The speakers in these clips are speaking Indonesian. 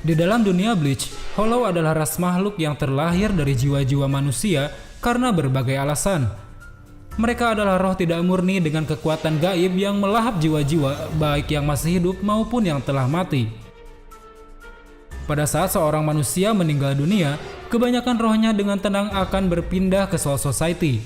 Di dalam dunia Bleach, Hollow adalah ras makhluk yang terlahir dari jiwa-jiwa manusia karena berbagai alasan. Mereka adalah roh tidak murni dengan kekuatan gaib yang melahap jiwa-jiwa baik yang masih hidup maupun yang telah mati. Pada saat seorang manusia meninggal dunia, kebanyakan rohnya dengan tenang akan berpindah ke Soul Society.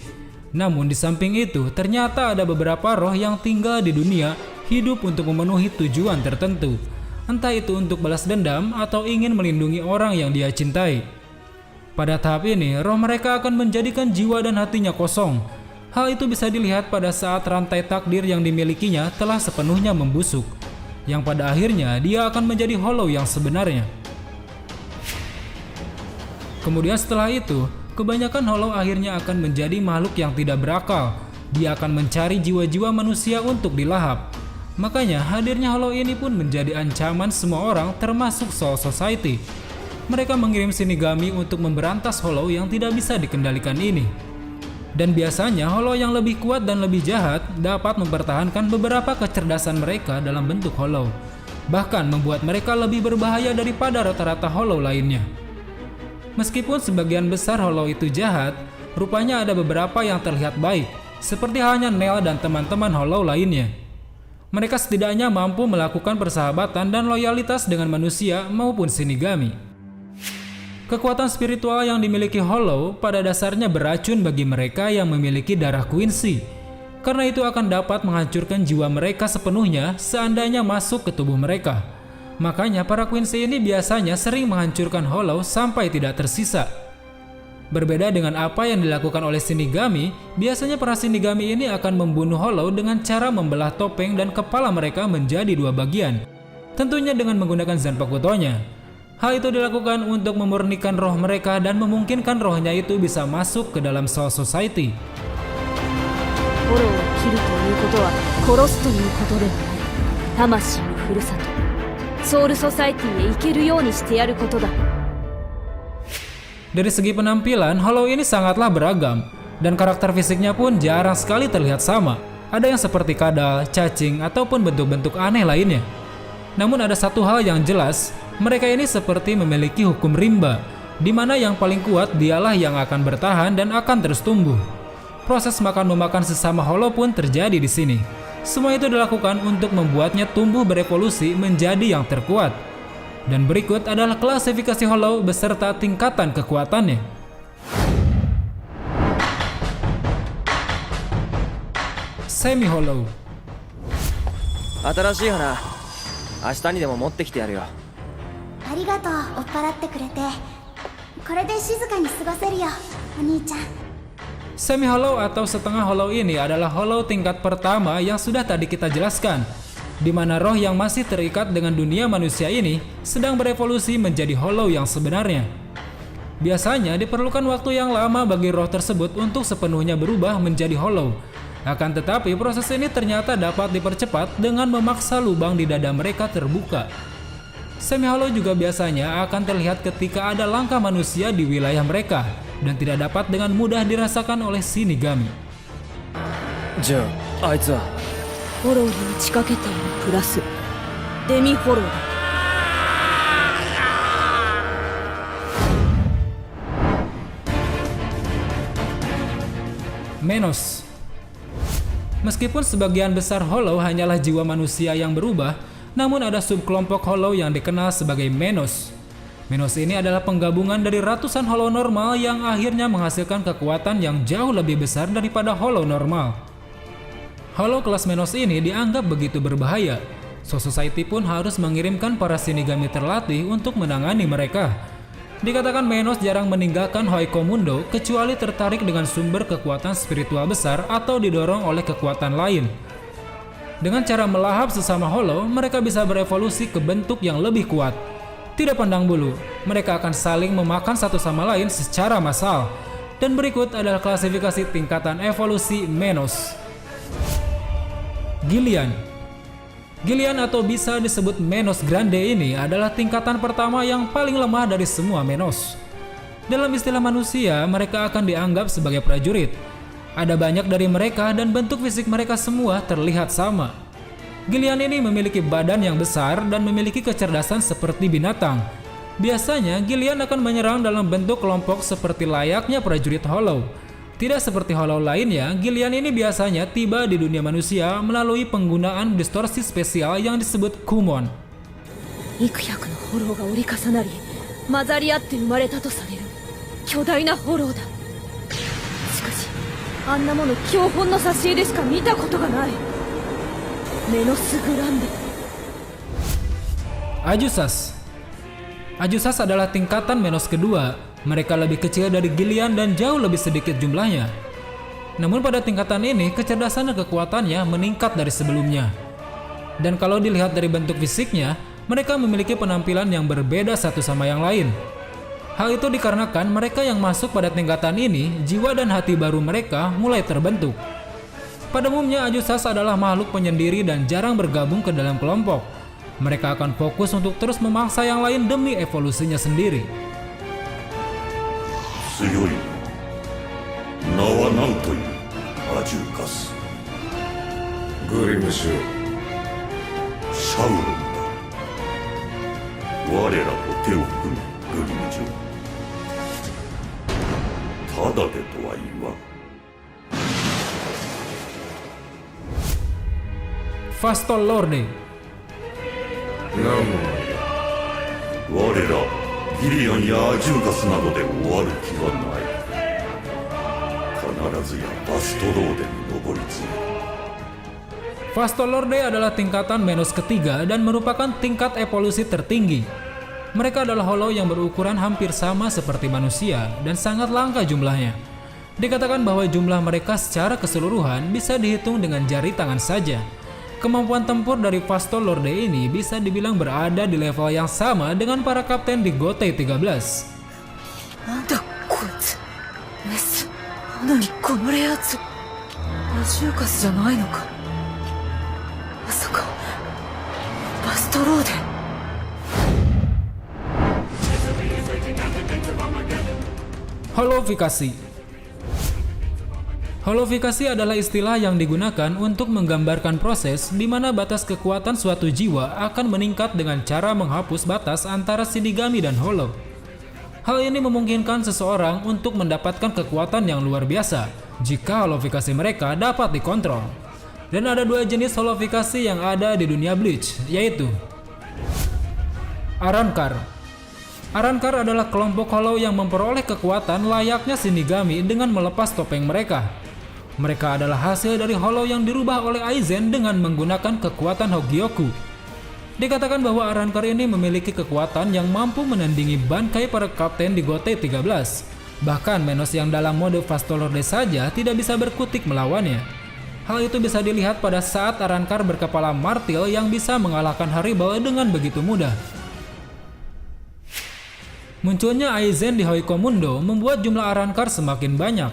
Namun di samping itu, ternyata ada beberapa roh yang tinggal di dunia hidup untuk memenuhi tujuan tertentu. Entah itu untuk balas dendam atau ingin melindungi orang yang dia cintai. Pada tahap ini, roh mereka akan menjadikan jiwa dan hatinya kosong. Hal itu bisa dilihat pada saat rantai takdir yang dimilikinya telah sepenuhnya membusuk, yang pada akhirnya dia akan menjadi Hollow yang sebenarnya. Kemudian setelah itu, kebanyakan Hollow akhirnya akan menjadi makhluk yang tidak berakal. Dia akan mencari jiwa-jiwa manusia untuk dilahap. Makanya hadirnya Hollow ini pun menjadi ancaman semua orang termasuk Soul Society. Mereka mengirim Shinigami untuk memberantas Hollow yang tidak bisa dikendalikan ini. Dan biasanya Hollow yang lebih kuat dan lebih jahat dapat mempertahankan beberapa kecerdasan mereka dalam bentuk Hollow. Bahkan membuat mereka lebih berbahaya daripada rata-rata Hollow lainnya. Meskipun sebagian besar Hollow itu jahat, rupanya ada beberapa yang terlihat baik, seperti halnya Nel dan teman-teman Hollow lainnya. Mereka setidaknya mampu melakukan persahabatan dan loyalitas dengan manusia maupun Shinigami. Kekuatan spiritual yang dimiliki Hollow pada dasarnya beracun bagi mereka yang memiliki darah Quincy, karena itu akan dapat menghancurkan jiwa mereka sepenuhnya seandainya masuk ke tubuh mereka. Makanya para Quincy ini biasanya sering menghancurkan Hollow sampai tidak tersisa. Berbeda dengan apa yang dilakukan oleh Shinigami, biasanya para Shinigami ini akan membunuh Hollow dengan cara membelah topeng dan kepala mereka menjadi dua bagian. Tentunya dengan menggunakan Zanpakuto-nya. Hal itu dilakukan untuk memurnikan roh mereka dan memungkinkan rohnya itu bisa masuk ke dalam Soul Society. Dari segi penampilan, Hollow ini sangatlah beragam, dan karakter fisiknya pun jarang sekali terlihat sama. Ada yang seperti kadal, cacing, ataupun bentuk-bentuk aneh lainnya. Namun ada satu hal yang jelas, mereka ini seperti memiliki hukum rimba, di mana yang paling kuat dialah yang akan bertahan dan akan terus tumbuh. Proses makan-memakan sesama Hollow pun terjadi di sini. Semua itu dilakukan untuk membuatnya tumbuh berevolusi menjadi yang terkuat. Dan berikut adalah klasifikasi Hollow beserta tingkatan kekuatannya. Semi Hollow. 新しい花、明日にでも持ってきてやるよ。ありがとう、追っ払ってくれて。これで静かに過ごせるよ、お兄ちゃん。 Semi Hollow atau setengah Hollow ini adalah Hollow tingkat pertama yang sudah tadi kita jelaskan, di mana roh yang masih terikat dengan dunia manusia ini sedang berevolusi menjadi Hollow yang sebenarnya. Biasanya diperlukan waktu yang lama bagi roh tersebut untuk sepenuhnya berubah menjadi Hollow. Akan tetapi proses ini ternyata dapat dipercepat dengan memaksa lubang di dada mereka terbuka. Semi Hollow juga biasanya akan terlihat ketika ada langkah manusia di wilayah mereka dan tidak dapat dengan mudah dirasakan oleh Shinigami. じゃあ、あいつは Hollow に打ちかけているプラスデミホローだ。Menos. Meskipun sebagian besar Hollow hanyalah jiwa manusia yang berubah, namun ada subkelompok Hollow yang dikenal sebagai Menos. Menos ini adalah penggabungan dari ratusan Hollow normal yang akhirnya menghasilkan kekuatan yang jauh lebih besar daripada Hollow normal. Hollow kelas Menos ini dianggap begitu berbahaya. Soul Society pun harus mengirimkan para Shinigami terlatih untuk menangani mereka. Dikatakan Menos jarang meninggalkan Hoiko Mundo kecuali tertarik dengan sumber kekuatan spiritual besar atau didorong oleh kekuatan lain. Dengan cara melahap sesama Hollow, mereka bisa berevolusi ke bentuk yang lebih kuat. Tidak pandang bulu, mereka akan saling memakan satu sama lain secara massal. Dan berikut adalah klasifikasi tingkatan evolusi Menos. Gillian. Gillian atau bisa disebut Menos Grande ini adalah tingkatan pertama yang paling lemah dari semua Menos. Dalam istilah manusia, mereka akan dianggap sebagai prajurit. Ada banyak dari mereka dan bentuk fisik mereka semua terlihat sama. Gillian ini memiliki badan yang besar dan memiliki kecerdasan seperti binatang. Biasanya Gillian akan menyerang dalam bentuk kelompok seperti layaknya prajurit Hollow. Tidak seperti Hollow lainnya, Gillian ini biasanya tiba di dunia manusia melalui penggunaan distorsi spesial yang disebut Kumon. 幾百のホローが折り重なり混ざり合って生まれたとされる巨大なホローだ。しかしあんなもの標本の挿絵でしか見たことがない。メノスグランデ。 Ajusas adalah tingkatan Menos kedua. Mereka lebih kecil dari Gillian dan jauh lebih sedikit jumlahnya. Namun pada tingkatan ini, kecerdasan dan kekuatannya meningkat dari sebelumnya. Dan kalau dilihat dari bentuk fisiknya, mereka memiliki penampilan yang berbeda satu sama yang lain. Hal itu dikarenakan mereka yang masuk pada tingkatan ini, jiwa dan hati baru mereka mulai terbentuk. Pada umumnya, Ajusas adalah makhluk penyendiri dan jarang bergabung ke dalam kelompok. Mereka akan fokus untuk terus memangsa yang lain demi evolusinya sendiri. 強い名は何というアジューカス。グリムシュシャウロンだ。我らと手を組むグリムジョただでとは言わん。 Fastol Lorde 我らギリアンやアジューカスなどで終わる気はない。必ずやバストローデに上り詰める。 Fastol Lorde adalah tingkatan Menos ketiga dan merupakan tingkat evolusi tertinggi. Mereka adalah Hollow yang berukuran hampir sama seperti manusia dan sangat langka jumlahnya. Dikatakan bahwa jumlah mereka secara keseluruhan bisa dihitung dengan jari tangan saja. Kemampuan tempur dari Fastol Lorde ini bisa dibilang berada di level yang sama dengan para kapten di Gotei 13. なんだこいつ。メス。何このレアツ。アジューカスじゃないのか。まさかバストローデ。 Holofikasi adalah istilah yang digunakan untuk menggambarkan proses di mana batas kekuatan suatu jiwa akan meningkat dengan cara menghapus batas antara Shinigami dan Hollow. Hal ini memungkinkan seseorang untuk mendapatkan kekuatan yang luar biasa jika holofikasi mereka dapat dikontrol. Dan ada dua jenis holofikasi yang ada di dunia Bleach, yaitu Arrancar. Arrancar adalah kelompok Hollow yang memperoleh kekuatan layaknya Shinigami dengan melepas topeng mereka. Mereka adalah hasil dari Hollow yang dirubah oleh Aizen dengan menggunakan kekuatan Hogyoku. Dikatakan bahwa Arrancar ini memiliki kekuatan yang mampu menandingi Bankai para kapten di Gotei 13. Bahkan Menos yang dalam mode Fastol Lorde saja tidak bisa berkutik melawannya. Hal itu bisa dilihat pada saat Arrancar berkepala martil yang bisa mengalahkan Haribal dengan begitu mudah. Munculnya Aizen di Hoikomundo membuat jumlah Arrancar semakin banyak.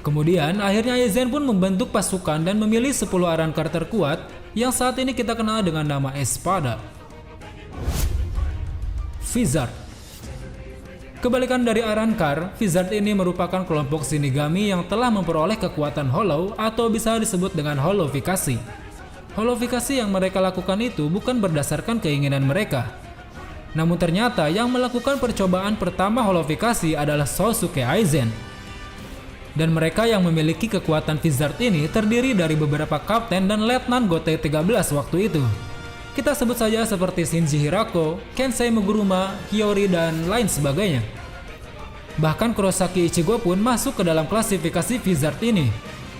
Kemudian akhirnya Aizen pun membentuk pasukan dan memilih 10 Arrancar terkuat yang saat ini kita kenal dengan nama Espada. Vizard. Kebalikan dari Arrancar, Vizard ini merupakan kelompok Shinigami yang telah memperoleh kekuatan Hollow atau bisa disebut dengan holofikasi. Holofikasi yang mereka lakukan itu bukan berdasarkan keinginan mereka. Namun ternyata yang melakukan percobaan pertama holofikasi adalah Sousuke Aizen. Dan mereka yang memiliki kekuatan Vizard ini terdiri dari beberapa kapten dan letnan Gotei 13 waktu itu. Kita sebut saja seperti Shinji Hirako, Kensei Muguruma, Hiyori, dan lain sebagainya. Bahkan Kurosaki Ichigo pun masuk ke dalam klasifikasi Vizard ini.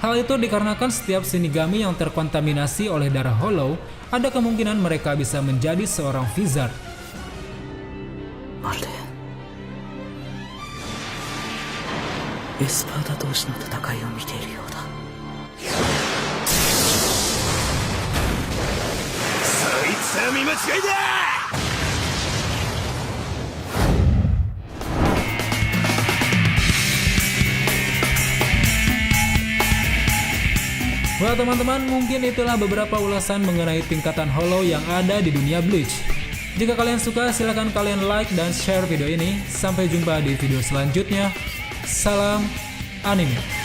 Hal itu dikarenakan setiap Shinigami yang terkontaminasi oleh darah Hollow, ada kemungkinan mereka bisa menjadi seorang Vizard. まるでエスパーダ同士の戦いを見ているようだ。そいつは見間違いだ。 Wah teman-teman, mungkin itulah beberapa ulasan mengenai tingkatan Hollow yang ada di dunia Bleach. Jika kalian suka, silahkan kalian like dan share video ini. Sampai jumpa di video selanjutnya. Salam anime.